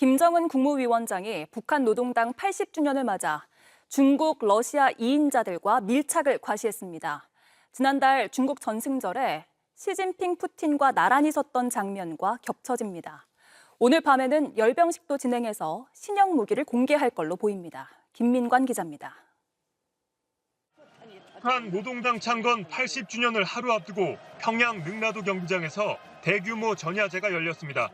김정은 국무위원장이 북한 노동당 80주년을 맞아 중국, 러시아 2인자들과 밀착을 과시했습니다. 지난달 중국 전승절에 시진핑, 푸틴과 나란히 섰던 장면과 겹쳐집니다. 오늘 밤에는 열병식도 진행해서 신형 무기를 공개할 걸로 보입니다. 김민관 기자입니다. 북한 노동당 창건 80주년을 하루 앞두고 평양 능라도 경기장에서 대규모 전야제가 열렸습니다.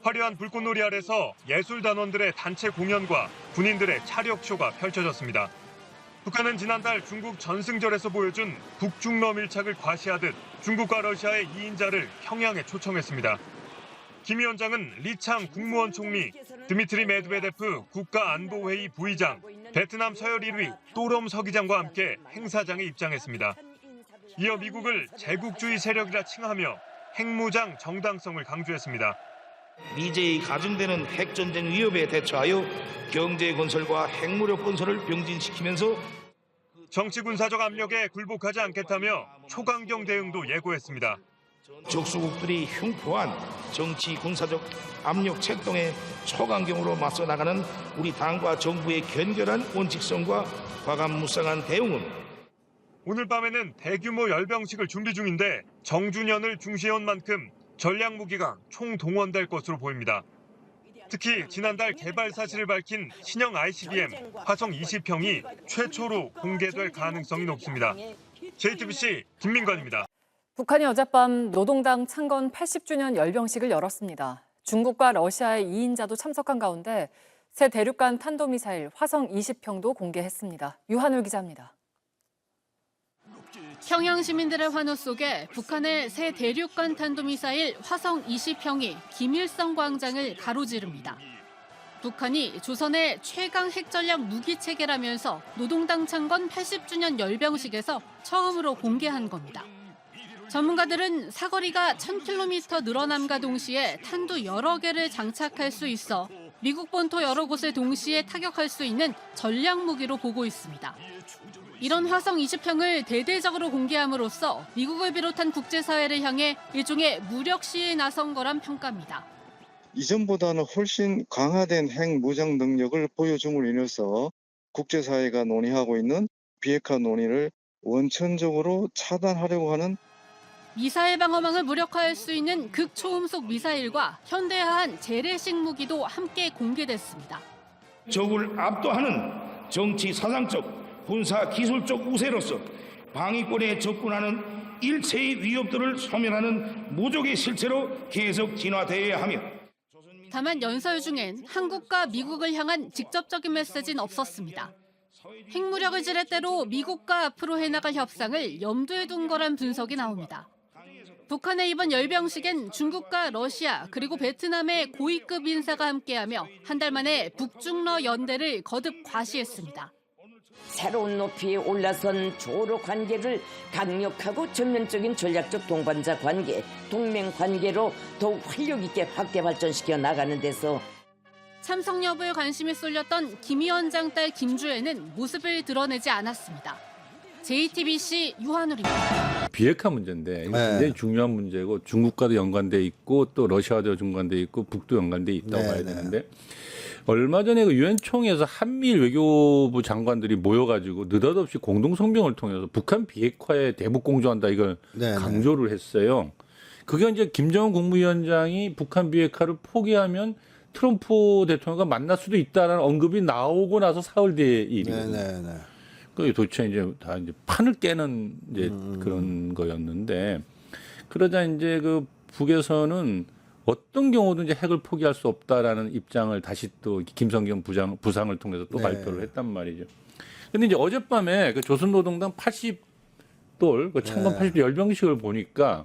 화려한 불꽃놀이 아래서 예술단원들의 단체 공연과 군인들의 차력쇼가 펼쳐졌습니다. 북한은 지난달 중국 전승절에서 보여준 북중러 밀착을 과시하듯 중국과 러시아의 2인자를 평양에 초청했습니다. 김 위원장은 리창 국무원 총리, 드미트리 메드베데프 국가안보회의 부의장, 베트남 서열 1위 또럼 서기장과 함께 행사장에 입장했습니다. 이어 미국을 제국주의 세력이라 칭하며 핵무장 정당성을 강조했습니다. 미제에 가중되는 핵전쟁 위협에 대처하여 경제 건설과 핵무력 건설을 병진시키면서 정치 군사적 압력에 굴복하지 않겠다며 초강경 대응도 예고했습니다. 적수국들이 흉포한 정치 군사적 압력 책동에 초강경으로 맞서 나가는 우리 당과 정부의 견결한 원칙성과 과감무쌍한 대응은 오늘 밤에는 대규모 열병식을 준비 중인데 정주년을 중시해온 만큼 전략무기가 총동원될 것으로 보입니다. 특히 지난달 개발 사실을 밝힌 신형 ICBM 화성 20형이 최초로 공개될 가능성이 높습니다. JTBC 김민관입니다. 북한이 어젯밤 노동당 창건 80주년 열병식을 열었습니다. 중국과 러시아의 2인자도 참석한 가운데 새 대륙간 탄도미사일 화성 20형도 공개했습니다. 유한울 기자입니다. 평양 시민들의 환호 속에 북한의 새 대륙간 탄도미사일 화성 20형이 김일성 광장을 가로지릅니다. 북한이 조선의 최강 핵전략 무기 체계라면서 노동당 창건 80주년 열병식에서 처음으로 공개한 겁니다. 전문가들은 사거리가 1000km 늘어남과 동시에 탄두 여러 개를 장착할 수 있어 미국 본토 여러 곳에 동시에 타격할 수 있는 전략 무기로 보고 있습니다. 이런 화성 20형을 대대적으로 공개함으로써 미국을 비롯한 국제사회를 향해 일종의 무력 시위에 나선 거란 평가입니다. 이전보다는 훨씬 강화된 핵 무장 능력을 보여줌으로 인해서 국제사회가 논의하고 있는 비핵화 논의를 원천적으로 차단하려고 하는 미사일 방어망을 무력화할 수 있는 극초음속 미사일과 현대화한 재래식 무기도 함께 공개됐습니다. 적을 압도하는 정치 사상적 군사 기술적 우세로서 방위권에 접근하는 일체의 위협들을 소멸하는 무적의 실체로 계속 진화되어야 하며 다만 연설 중엔 한국과 미국을 향한 직접적인 메시지는 없었습니다. 핵무력을 지렛대로 미국과 앞으로 해나갈 협상을 염두에 둔 거란 분석이 나옵니다. 북한의 이번 열병식엔 중국과 러시아 그리고 베트남의 고위급 인사가 함께하며 한 달 만에 북중러 연대를 거듭 과시했습니다. 새로운 높이에 올라선 조로 관계를 강력하고 전면적인 전략적 동반자 관계, 동맹 관계로 더욱 활력 있게 확대 발전시켜 나가는 데서 참석 여부에 관심이 쏠렸던 김 위원장 딸 김주애는 모습을 드러내지 않았습니다. JTBC 유한울입니다. 비핵화 문제인데 이게 굉장히 중요한 문제고 중국과도 연관돼 있고 또 러시아와도 연관돼 있고 북도 연관돼 있다고 봐야 되는데 얼마 전에 그 유엔 총회에서 한미일 외교부 장관들이 모여가지고 느닷없이 공동 성명을 통해서 북한 비핵화에 대북 공조한다 이걸 강조를 했어요. 그게 이제 김정은 국무위원장이 북한 비핵화를 포기하면 트럼프 대통령과 만날 수도 있다라는 언급이 나오고 나서 사흘 뒤의 일이거든요. 그 도대체 이제 다 이제 판을 깨는 이제 그런 거였는데 그러자 이제 그 북에서는 어떤 경우든지 핵을 포기할 수 없다라는 입장을 다시 또 김성경 부상을 통해서 또 발표를 했단 말이죠. 근데 이제 어젯밤에 그 조선노동당 80돌 그 창건 80돌 열병식을 보니까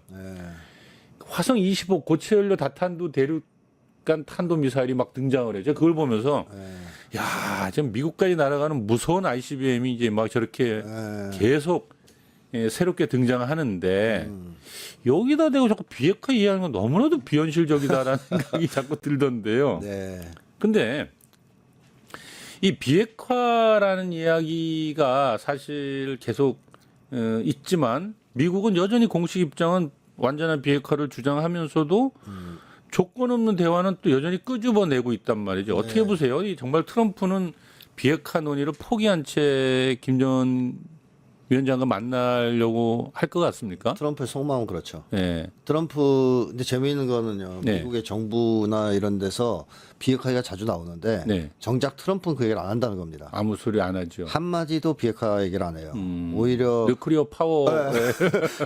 화성 25 고체 연료 다탄두 대륙간 탄도 미사일이 막 등장을 해요. 그걸 보면서 야, 지금 미국까지 날아가는 무서운 ICBM이 이제 막 저렇게 계속 새롭게 등장하는데 여기다 대고 자꾸 비핵화 이해하는 건 너무나도 비현실적이다라는 생각이 자꾸 들던데요. 근데 이 비핵화라는 이야기가 사실 계속 있지만 미국은 여전히 공식 입장은 완전한 비핵화를 주장하면서도 조건 없는 대화는 또 여전히 끄집어내고 있단 말이죠. 어떻게 보세요? 이 정말 트럼프는 비핵화 논의를 포기한 채 김정은 위원장과 만나려고 할 것 같습니까? 트럼프의 속마음은 그렇죠. 네. 트럼프 근데 재미있는 거는요. 네. 미국의 정부나 이런 데서 비핵화 얘기가 자주 나오는데 네. 정작 트럼프는 그 얘기를 안 한다는 겁니다. 아무 소리 안 하죠. 한마디도 비핵화 얘기를 안 해요. 오히려 뉴클리어 파워.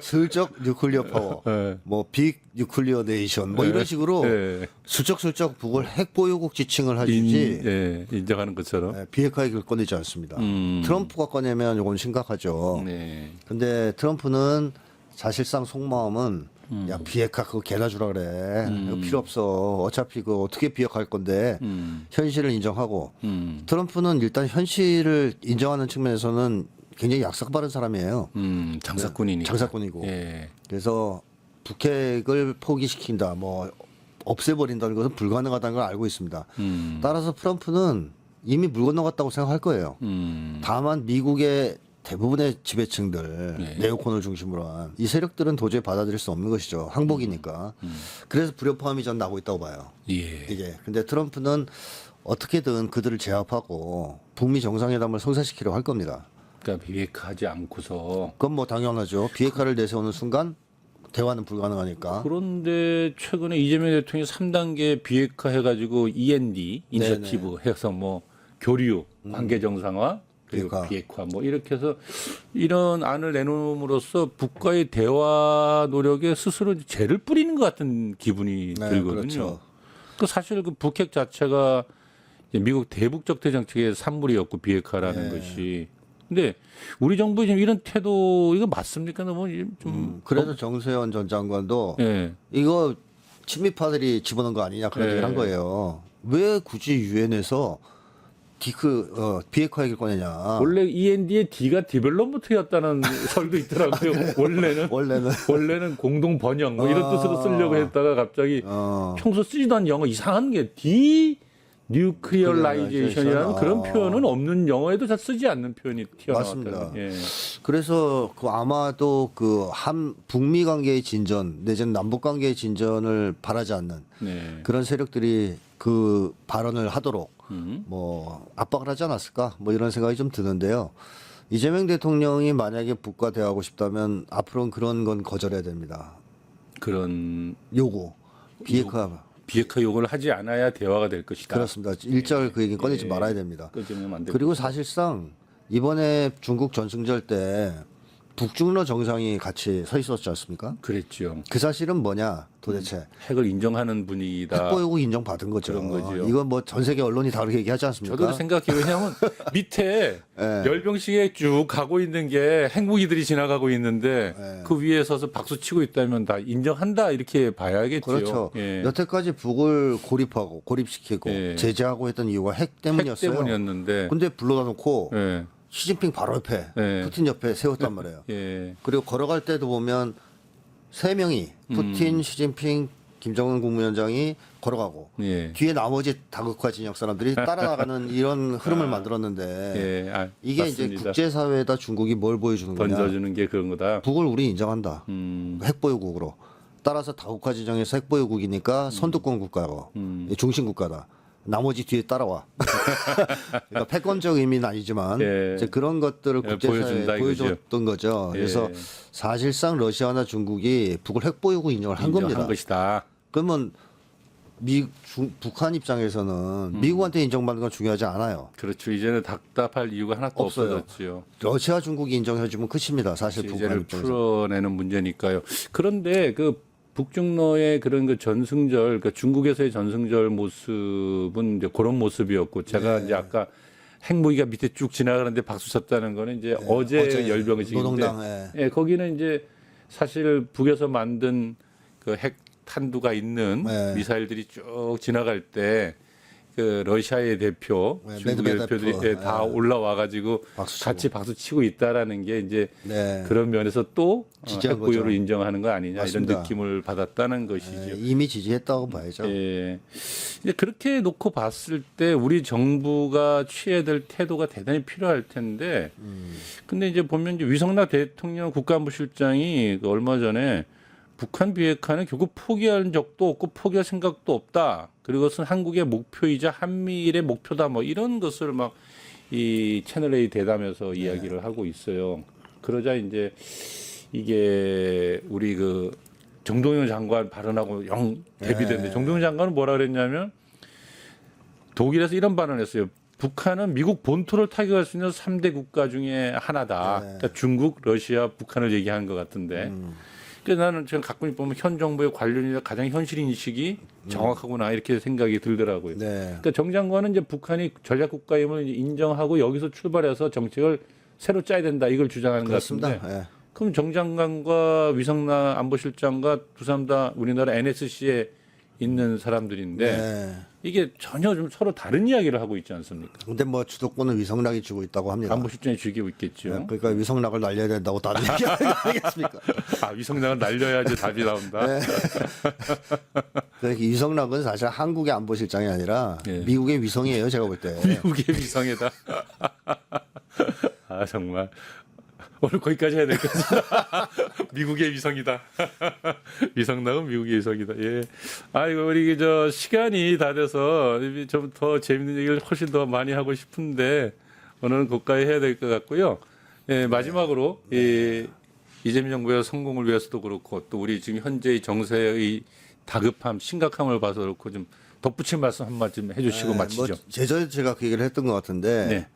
슬쩍 뉴클리어 파워, 네. 뭐 빅 뉴클리어 네이션 뭐 이런 식으로 네. 슬쩍슬쩍 북을 핵보유국 지칭을 해주지 인정하는 것처럼. 비핵화 얘기를 꺼내지 않습니다. 트럼프가 꺼내면 이건 심각하죠. 네. 근데 트럼프는 사실상 속마음은 야 비핵화 그거 개나 주라 그래. 이거 필요 없어. 어차피 그 어떻게 비핵화할 건데 현실을 인정하고 트럼프는 일단 현실을 인정하는 측면에서는 굉장히 약삭 바른 사람이에요. 장사꾼이니까. 장사꾼이고. 예. 그래서 북핵을 포기시킨다, 뭐 없애버린다는 것은 불가능하다는 걸 알고 있습니다. 따라서 트럼프는 이미 물 건너갔다고 생각할 거예요. 다만 미국의 대부분의 지배층들, 네오콘을 중심으로 한 이 세력들은 도저히 받아들일 수 없는 것이죠. 항복이니까. 그래서 불협화음이 전 나고 있다고 봐요. 예. 이게. 근데 트럼프는 어떻게든 그들을 제압하고 북미 정상회담을 성사시키려고 할 겁니다. 그러니까 비핵화하지 않고서. 그건 뭐 당연하죠. 비핵화를 내세우는 순간 대화는 불가능하니까. 그런데 최근에 이재명 대통령이 3단계 비핵화 해가지고 END 이니셔티브 해서 뭐 교류, 관계 정상화, 그리고 비핵화 뭐 이렇게 해서 이런 안을 내놓음으로써 북과의 대화 노력에 스스로 죄를 뿌리는 것 같은 기분이 들거든요. 그렇죠. 그 사실 그 북핵 자체가 이제 미국 대북적대 정책의 산물이었고 비핵화라는 것이. 근데 우리 정부 지금 이런 태도 이거 맞습니까? 너무 좀 그래서 정세현 전 장관도 예. 이거 친미파들이 집어넣은 거 아니냐 그런 얘기를 한 거예요. 왜 굳이 유엔에서 비핵화 얘기를 꺼내냐. 원래 END의 D가 디벨롭먼트였다는 설도 있더라고요. 원래는 공동 번영 뭐 이런 뜻으로 쓰려고 했다가 갑자기 평소 쓰지도 않는 영어 이상한 게 뉴클리어라이제이션이라는 그런 표현은 없는 영어에도 잘 쓰지 않는 표현이 튀어나왔다는. 맞습니다. 예. 그래서 그 아마도 그 북미 관계의 진전 내지는 남북 관계의 진전을 바라지 않는 네. 그런 세력들이 그 발언을 하도록 뭐 압박을 하지 않았을까 뭐 이런 생각이 좀 드는데요. 이재명 대통령이 만약에 북과 대화하고 싶다면 앞으로는 그런 건 거절해야 됩니다. 그런 요구 비핵화 요구를 하지 않아야 대화가 될 것이다. 그렇습니다. 일절 그 얘기 꺼내지 말아야 됩니다. 그리고 사실상 이번에 중국 전승절 때 북중러 정상이 같이 서 있었지 않습니까? 그랬죠. 그 사실은 뭐냐 도대체 핵을 인정하는 분위기다. 핵보유국 인정받은 거죠. 그런 거죠. 이건 뭐 전 세계 언론이 다 그렇게 얘기하지 않습니까? 저도 생각해요. 왜냐하면 밑에 네. 열병식에 쭉 가고 있는 게 핵무기들이 지나가고 있는데 그 위에 서서 박수 치고 있다면 다 인정한다 이렇게 봐야겠죠. 그렇죠. 예. 여태까지 북을 고립시키고 제재하고 했던 이유가 핵 때문이었어요. 핵 때문이었는데. 근데 불러다 놓고 예. 시진핑 바로 옆에 푸틴 옆에 세웠단 말이에요. 예. 그리고 걸어갈 때도 보면 세 명이 푸틴, 시진핑, 김정은 국무위원장이 걸어가고 예. 뒤에 나머지 다국화 진영 사람들이 따라가는 이런 흐름을 만들었는데 이게 맞습니다. 이제 국제사회에다 중국이 뭘 보여주는 거냐. 던져주는 게 그런 거다. 북을 우리 인정한다. 핵보유국으로. 따라서 다국화 진영에서 핵보유국이니까 선두권 국가고 중심 국가다. 나머지 뒤에 따라와. 그러니까 패권적 의미는 아니지만 이제 그런 것들을 국제사회에 보여줬던 거죠. 그래서 사실상 러시아나 중국이 북을 핵보유국 인정을 한 겁니다. 것이다. 그러면 북한 입장에서는 미국한테 인정받는 건 중요하지 않아요. 그렇죠. 이제는 답답할 이유가 하나도 없어졌죠. 러시아, 중국이 인정해주면 끝입니다. 사실 북한 이제를 입장에서. 풀어내는 문제니까요. 그런데 그 북중러의 그런 그 전승절, 그러니까 중국에서의 전승절 모습은 이제 그런 모습이었고, 제가 이제 아까 핵무기가 밑에 쭉 지나가는데 박수 쳤다는 거는 이제 어제 열병식인데, 거기는 이제 사실 북에서 만든 그 핵 탄두가 있는 미사일들이 쭉 지나갈 때 그 러시아의 대표, 중국의 대표들이 다 올라와가지고 같이 박수 치고 있다라는 게 이제 그런 면에서 또 핵보유를 인정하는 거 아니냐 맞습니다. 이런 느낌을 받았다는 것이죠. 이미 지지했다고 봐야죠. 이제 그렇게 놓고 봤을 때 우리 정부가 취해야 될 태도가 대단히 필요할 텐데, 근데 이제 보면 이제 위성락 대통령 국가안보실장이 얼마 전에 북한 비핵화는 결국 포기할 적도 없고 포기할 생각도 없다. 그리고 그것은 한국의 목표이자 한미일의 목표다. 뭐 이런 것을 막 이 채널A 대담에서 이야기를 하고 있어요. 그러자 이제 이게 우리 그 정동영 장관 발언하고 영 대비되는데 정동영 장관은 뭐라 그랬냐면 독일에서 이런 발언을 했어요. 북한은 미국 본토를 타격할 수 있는 3대 국가 중에 하나다. 그러니까 중국, 러시아, 북한을 얘기하는 것 같은데. 그래서 나는 지금 가끔 보면 현 정부의 관련이나 가장 현실 인식이 정확하구나 이렇게 생각이 들더라고요. 그러니까 정 장관은 이제 북한이 전략 국가임을 인정하고 여기서 출발해서 정책을 새로 짜야 된다 이걸 주장하는 그렇습니다. 것 같은데. 그럼 정 장관과 위성락 안보실장과 두 사람 다 우리나라 NSC에 있는 사람들인데 이게 전혀 좀 서로 다른 이야기를 하고 있지 않습니까? 근데 뭐 주도권은 위성락이 쥐고 있다고 합니다. 안보실장이 죽이고 있겠죠. 그러니까 위성락을 날려야 된다고 다들 얘기하겠습니까? 아, 위성락을 날려야지 답이 나온다. 그러니까 위성락은 사실 한국의 안보실장이 아니라 미국의 위성이에요. 제가 볼 때. 미국의 위성이다. 아 정말 오늘 거기까지 해야 될 것 같습니다. 미국의 위성이다. 위성락은 미국의 위성이다. 예. 아이고 우리 저 시간이 다 돼서 좀 더 재밌는 얘기를 훨씬 더 많이 하고 싶은데 오늘은 고가에 해야 될 것 같고요. 예, 마지막으로 이재명 정부의 성공을 위해서도 그렇고 또 우리 지금 현재의 정세의 다급함, 심각함을 봐서 그렇고 좀 덧붙일 말씀 한 말씀 해주시고 마치죠. 뭐 제전에 제가 그 얘기를 했던 것 같은데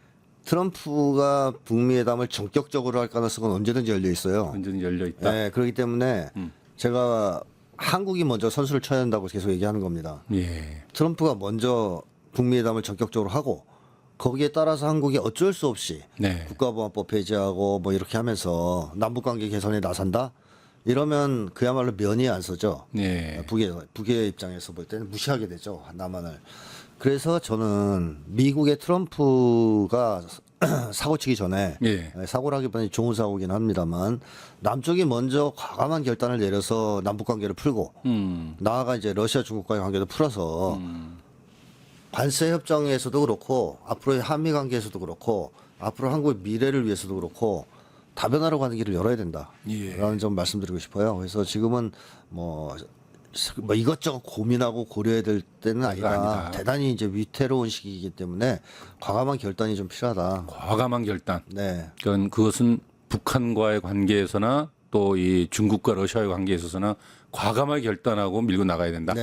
트럼프가 북미회담을 전격적으로 할 가능성은 언제든지 열려 있어요. 언제든지 열려 있다. 네, 그렇기 때문에 제가 한국이 먼저 선수를 쳐야 한다고 계속 얘기하는 겁니다. 예. 트럼프가 먼저 북미회담을 전격적으로 하고 거기에 따라서 한국이 어쩔 수 없이 국가보안법 폐지하고 뭐 이렇게 하면서 남북관계 개선에 나선다. 이러면 그야말로 면이 안 서죠. 북의 입장에서 볼 때는 무시하게 되죠. 남한을. 그래서 저는 미국의 트럼프가 사고치기 전에 사고라기보다는 좋은 사고긴 합니다만 남쪽이 먼저 과감한 결단을 내려서 남북관계를 풀고 나아가 이제 러시아 중국과의 관계도 풀어서 관세 협정에서도 그렇고 앞으로의 한미 관계에서도 그렇고 앞으로 한국의 미래를 위해서도 그렇고 다변화로 가는 길을 열어야 된다라는 점 말씀드리고 싶어요. 그래서 지금은 뭐 이것저것 고민하고 고려해야 될 때는 아니다. 대단히 이제 위태로운 시기이기 때문에 과감한 결단이 좀 필요하다. 과감한 결단. 그건 그것은 북한과의 관계에서나 또 이 중국과 러시아의 관계에 있어서나 과감하게 결단하고 밀고 나가야 된다.